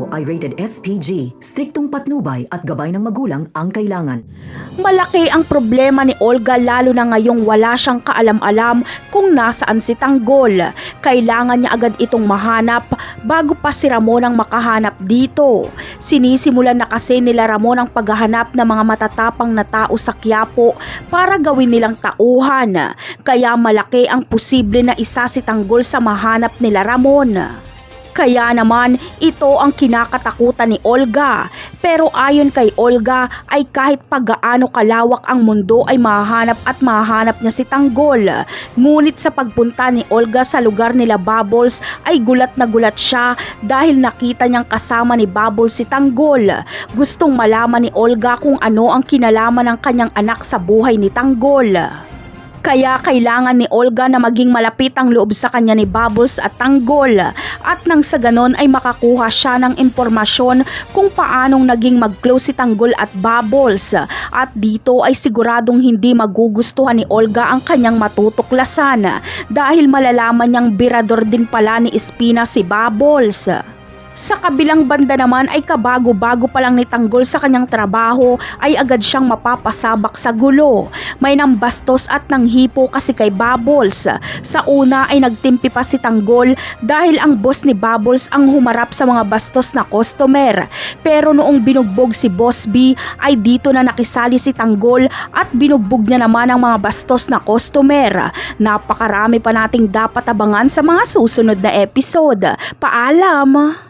ito ay rated SPG. Striktong patnubay at gabay ng magulang ang kailangan. Malaki ang problema ni Olga lalo na ngayong wala siyang kaalam-alam kung nasaan si Tanggol. Kailangan niya agad itong mahanap bago pa si Ramon ang makahanap dito. Sinisimulan na kasi nila Ramon ang paghahanap ng mga matatapang na tao sa Quiapo para gawin nilang tauhan. Kaya malaki ang posible na isa si Tanggol sa mahanap nila Ramon. Kaya naman, ito ang kinakatakutan ni Olga. Pero ayon kay Olga ay kahit pagaano kalawak ang mundo ay mahanap at mahanap niya si Tanggol. Ngunit sa pagpunta ni Olga sa lugar nila Bubbles ay gulat na gulat siya dahil nakita niyang kasama ni Bubbles si Tanggol. Gustong malaman ni Olga kung ano ang kinalaman ng kanyang anak sa buhay ni Tanggol. Kaya kailangan ni Olga na maging malapit ang loob sa kanya ni Bubbles at Tanggol at nang sa ganon ay makakuha siya ng impormasyon kung paanong naging mag-close si Tanggol at Bubbles at dito ay siguradong hindi magugustuhan ni Olga ang kanyang matutuklasan dahil malalaman niyang birador din pala ni Espina si Bubbles. Sa kabilang banda naman ay kabago-bago pa lang ni Tanggol sa kanyang trabaho ay agad siyang mapapasabak sa gulo. May nambastos at nanghipo kasi kay Bubbles. Sa una ay nagtimpi pa si Tanggol dahil ang boss ni Bubbles ang humarap sa mga bastos na customer. Pero noong binugbog si Boss B ay dito na nakisali si Tanggol at binugbog niya naman ang mga bastos na customer. Napakarami pa nating dapat abangan sa mga susunod na episode. Paalam!